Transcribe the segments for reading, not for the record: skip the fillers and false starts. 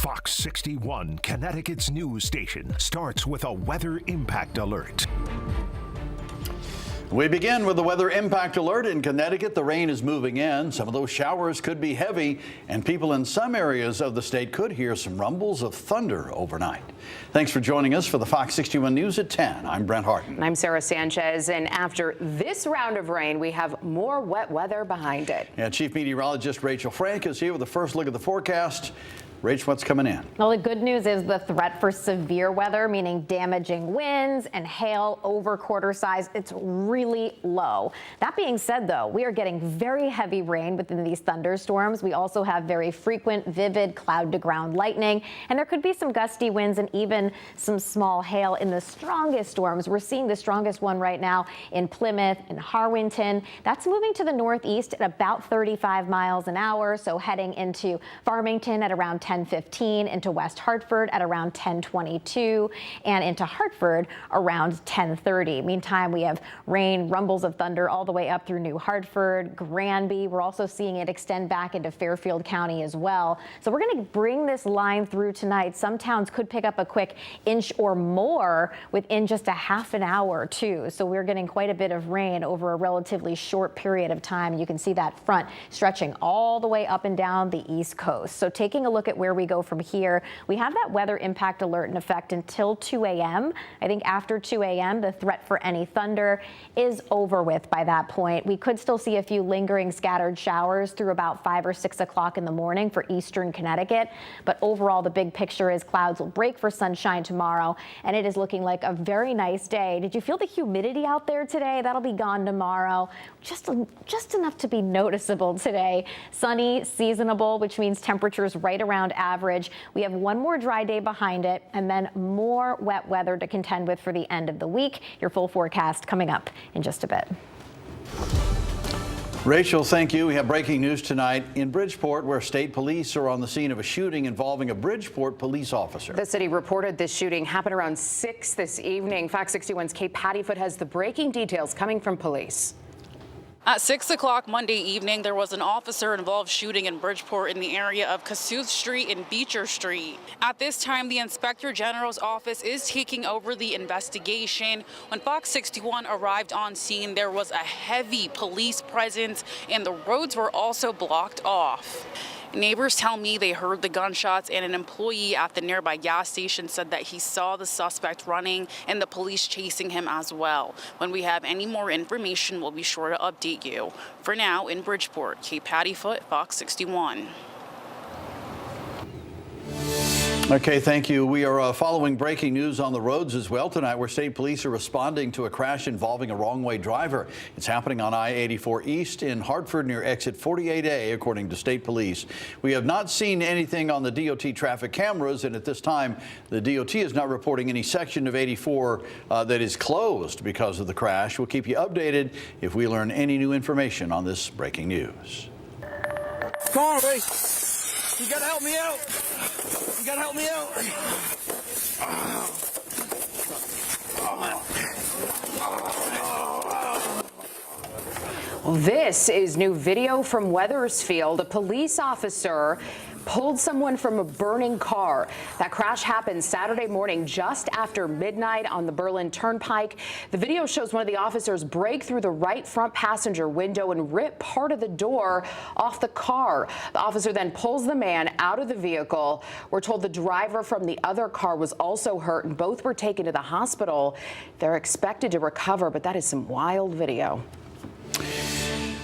Fox 61, Connecticut's news station, starts with a weather impact alert. We begin with the weather impact alert in Connecticut. The rain is moving in. Some of those showers could be heavy, and people in some areas of the state could hear some rumbles of thunder overnight. Thanks for joining us for the Fox 61 News at 10. I'm Brent Harden. I'm Sarah Sanchez, and after this round of rain, we have more wet weather behind it. Yeah, Chief Meteorologist Rachel Frank is here with the first look at the forecast. Rach, what's coming in? Well, the good news is the threat for severe weather, meaning damaging winds and hail over quarter size, it's really low. That being said, though, we are getting very heavy rain within these thunderstorms. We also have very frequent, vivid cloud-to-ground lightning, and there could be some gusty winds and even some small hail in the strongest storms. We're seeing the strongest one right now in Plymouth and Harwinton. That's moving to the northeast at about 35 miles an hour, so heading into Farmington at around 10:15, into West Hartford at around 10:22, and into Hartford around 10:30. Meantime, we have rain, rumbles of thunder all the way up through New Hartford, Granby. We're also seeing it extend back into Fairfield County as well. So we're going to bring this line through tonight. Some towns could pick up a quick inch or more within just a half an hour or two. So we're getting quite a bit of rain over a relatively short period of time. You can see that front stretching all the way up and down the East Coast. So taking a look at where we go from here, we have that weather impact alert in effect until 2 a.m. I think after 2 a.m., the threat for any thunder is over with by that point. We could still see a few lingering scattered showers through about 5 or 6 o'clock in the morning for eastern Connecticut. But overall, the big picture is clouds will break for sunshine tomorrow, and it is looking like a very nice day. Did you feel the humidity out there today? That'll be gone tomorrow. Just enough to be noticeable today. Sunny, seasonable, which means temperatures right around average. We have one more dry day behind it, and then more wet weather to contend with for the end of the week. Your full forecast coming up in just a bit. Rachel, thank you. We have breaking news tonight in Bridgeport, where state police are on the scene of a shooting involving a Bridgeport police officer. The city reported this shooting happened around 6 this evening. Fox 61's Kate Pattyfoot has the breaking details coming from police. At 6 o'clock Monday evening, there was an officer-involved shooting in Bridgeport in the area of Kossuth Street and Beecher Street. At this time, the Inspector General's office is taking over the investigation. When Fox 61 arrived on scene, there was a heavy police presence, and the roads were also blocked off. Neighbors tell me they heard the gunshots, and an employee at the nearby gas station said that he saw the suspect running and the police chasing him as well. When we have any more information, we'll be sure to update you. For now, in Bridgeport, Kate Pattyfoot, Fox 61. Okay, thank you. We are following breaking news on the roads as well tonight, where state police are responding to a crash involving a wrong-way driver. It's happening on I-84 East in Hartford near exit 48A, according to state police. We have not seen anything on the DOT traffic cameras, and at this time, the DOT is not reporting any section of 84 that is closed because of the crash. We'll keep you updated if we learn any new information on this breaking news. Come on, baby. You gotta help me out. You gotta help me out. Well, this is new video from Wethersfield. A police officer pulled someone from a burning car. That crash happened Saturday morning just after midnight on the Berlin Turnpike. The video shows one of the officers break through the right front passenger window and rip part of the door off the car. The officer then pulls the man out of the vehicle. We're told the driver from the other car was also hurt, and both were taken to the hospital. They're expected to recover, but that is some wild video.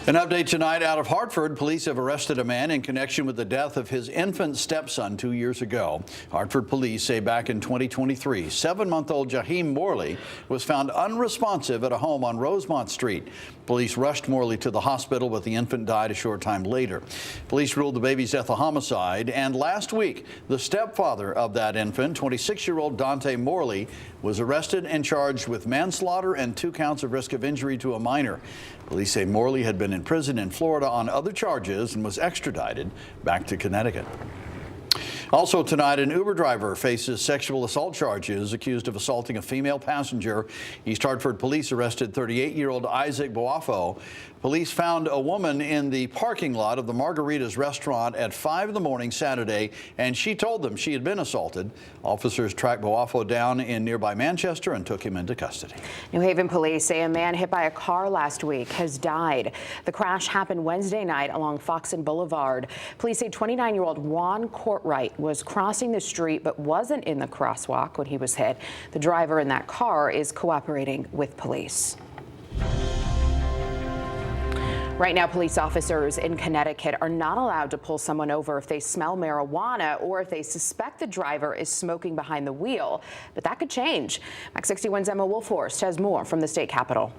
An update tonight out of Hartford. Police have arrested a man in connection with the death of his infant stepson 2 years ago. Hartford police say back in 2023, 7-month-old Jaheim Morley was found unresponsive at a home on Rosemont Street. Police rushed Morley to the hospital, but the infant died a short time later. Police ruled the baby's death a homicide, and last week, the stepfather of that infant, 26-year-old Dante Morley, was arrested and charged with manslaughter and 2 counts of risk of injury to a minor. Police say Morley had been in prison in Florida on other charges and was extradited back to Connecticut. Also tonight, an Uber driver faces sexual assault charges, accused of assaulting a female passenger. East Hartford police arrested 38-year-old Isaac Boafo. Police found a woman in the parking lot of the Margaritas restaurant at 5 in the morning Saturday, and she told them she had been assaulted. Officers tracked Boafo down in nearby Manchester and took him into custody. New Haven police say a man hit by a car last week has died. The crash happened Wednesday night along Foxen Boulevard. Police say 29-year-old Juan Courtwright was crossing the street but wasn't in the crosswalk when he was hit. The driver in that car is cooperating with police. Right now, police officers in Connecticut are not allowed to pull someone over if they smell marijuana or if they suspect the driver is smoking behind the wheel. But that could change. Max 61's Emma Wolfhorst has more from the state capitol.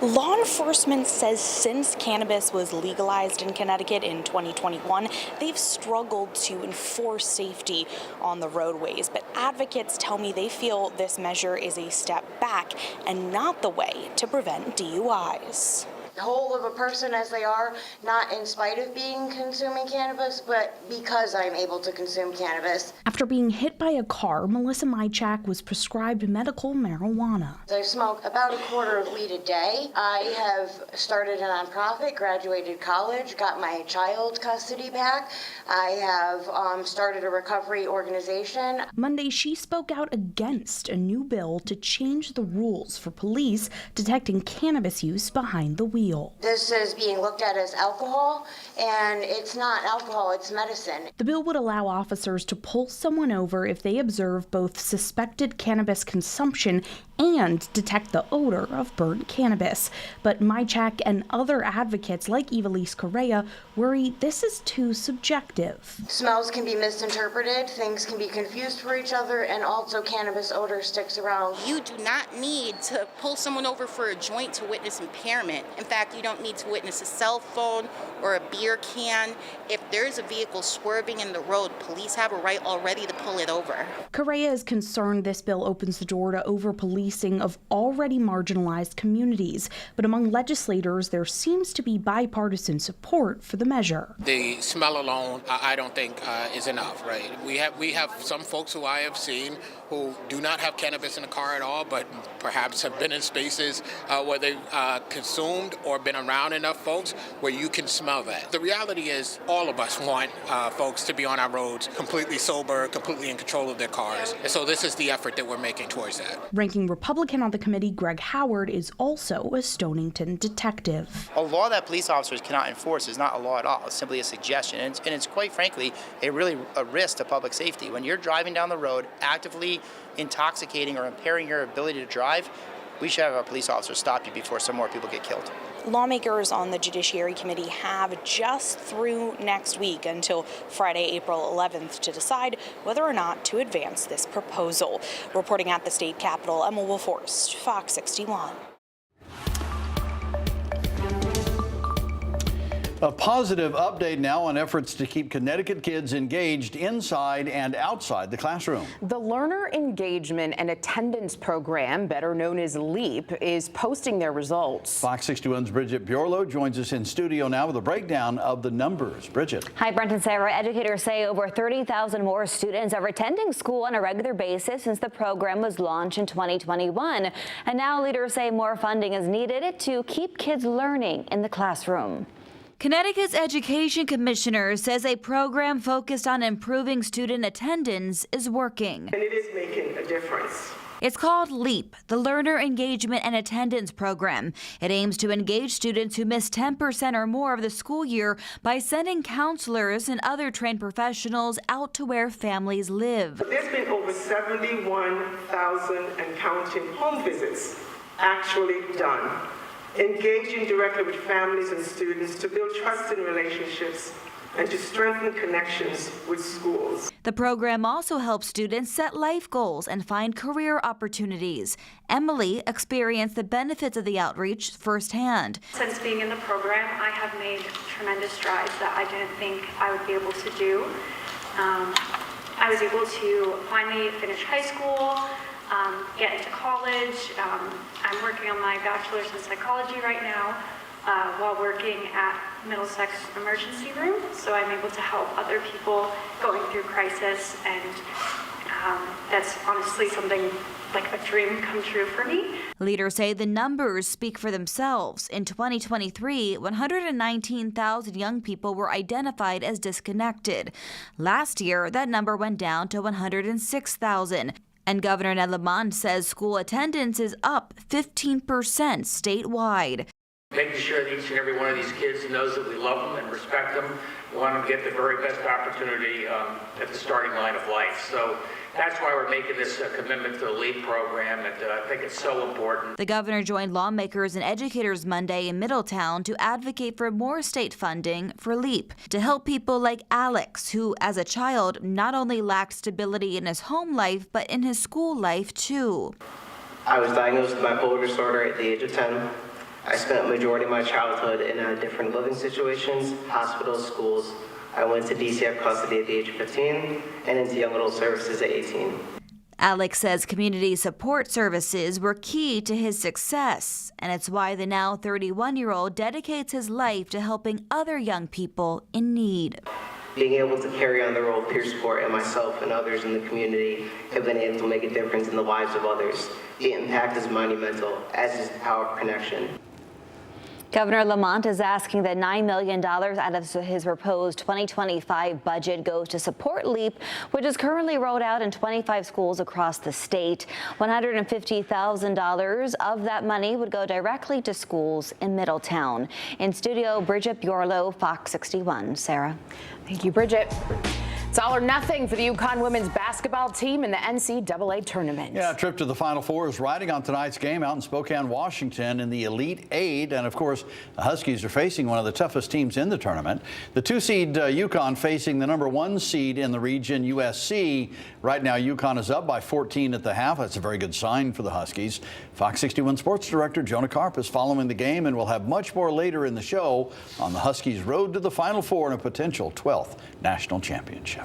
Law enforcement says since cannabis was legalized in Connecticut in 2021, they've struggled to enforce safety on the roadways. But advocates tell me they feel this measure is a step back and not the way to prevent DUIs. Whole of a person as they are, not in spite of being consuming cannabis, but because I'm able to consume cannabis. After being hit by a car, Melissa Mychak was prescribed medical marijuana. I smoke about a quarter of weed a day. I have started a nonprofit, graduated college, got my child custody back. I have started a recovery organization. Monday, she spoke out against a new bill to change the rules for police detecting cannabis use behind the wheel. This is being looked at as alcohol, and it's not alcohol, it's medicine. The bill would allow officers to pull someone over if they observe both suspected cannabis consumption and detect the odor of burnt cannabis. But Mychak and other advocates like Evelise Correa worry this is too subjective. Smells can be misinterpreted, things can be confused for each other, and also cannabis odor sticks around. You do not need to pull someone over for a joint to witness impairment. In fact, you don't need to witness a cell phone or a beer can. If there's a vehicle swerving in the road, police have a right already to pull it over. Correa is concerned this bill opens the door to over-policing of already marginalized communities. But among legislators, there seems to be bipartisan support for the measure. The smell alone, I don't think is enough, right? We have some folks who I have seen who do not have cannabis in the car at all, but perhaps have been in spaces where they've consumed or been around enough folks where you can smell that. The reality is all of us want folks to be on our roads completely sober, completely in control of their cars. And so this is the effort that we're making towards that. Ranking Republican on the committee, Greg Howard, is also a Stonington detective. A law that police officers cannot enforce is not a law at all. It's simply a suggestion. And it's quite frankly a risk to public safety. When you're driving down the road actively intoxicating or impairing your ability to drive, we should have our police officers stop you before some more people get killed. Lawmakers on the Judiciary Committee have just through next week until Friday, April 11th to decide whether or not to advance this proposal. Reporting at the state capitol, Emma Wolfhorst, Fox 61. A positive update now on efforts to keep Connecticut kids engaged inside and outside the classroom. The Learner Engagement and Attendance Program, better known as LEAP, is posting their results. Fox 61's Bridget Bjorlo joins us in studio now with a breakdown of the numbers. Bridget. Hi, Brent and Sarah. Educators say over 30,000 more students are attending school on a regular basis since the program was launched in 2021. And now leaders say more funding is needed to keep kids learning in the classroom. Connecticut's Education Commissioner says a program focused on improving student attendance is working. And it is making a difference. It's called LEAP, the Learner Engagement and Attendance Program. It aims to engage students who miss 10% or more of the school year by sending counselors and other trained professionals out to where families live. There's been over 71,000 and counting home visits actually done, engaging directly with families and students to build trusting relationships and to strengthen connections with schools. The program also helps students set life goals and find career opportunities. Emily experienced the benefits of the outreach firsthand. Since being in the program, I have made tremendous strides that I didn't think I would be able to do. I was able to finally finish high school, get into college. I'm working on my bachelor's in psychology right now while working at Middlesex Emergency Room. So I'm able to help other people going through crisis and That's honestly something like a dream come true for me. Leaders say the numbers speak for themselves. In 2023, 119,000 young people were identified as disconnected. Last year, that number went down to 106,000. And Governor Ned Lamont says school attendance is up 15% statewide. Making sure that each and every one of these kids knows that we love them and respect them. We want them to get the very best opportunity at the starting line of life. So that's why we're making this commitment to the LEAP program, and I think it's so important. The governor joined lawmakers and educators Monday in Middletown to advocate for more state funding for LEAP to help people like Alex, who as a child not only lacked stability in his home life, but in his school life too. I was diagnosed with bipolar disorder at the age of 10. I spent a majority of my childhood in different living situations, hospitals, schools. I went to DCF custody at the age of 15 and into young adult services at 18. Alex says community support services were key to his success, and it's why the now 31-year-old dedicates his life to helping other young people in need. Being able to carry on the role of peer support and myself and others in the community have been able to make a difference in the lives of others. The impact is monumental, as is the power of connection. Governor Lamont is asking that $9 million out of his proposed 2025 budget goes to support LEAP, which is currently rolled out in 25 schools across the state. $150,000 of that money would go directly to schools in Middletown. In studio, Bridget Bjorlo, Fox 61. Sarah. Thank you, Bridget. It's all or nothing for the UConn women's basketball team in the NCAA tournament. Yeah, a trip to the Final Four is riding on tonight's game out in Spokane, Washington in the Elite Eight. And of course, the Huskies are facing one of the toughest teams in the tournament. The 2-seed UConn facing the number 1 seed in the region, USC. Right now, UConn is up by 14 at the half. That's a very good sign for the Huskies. Fox 61 Sports Director Jonah Karp is following the game, and we'll have much more later in the show on the Huskies' road to the Final Four and a potential 12th national championship.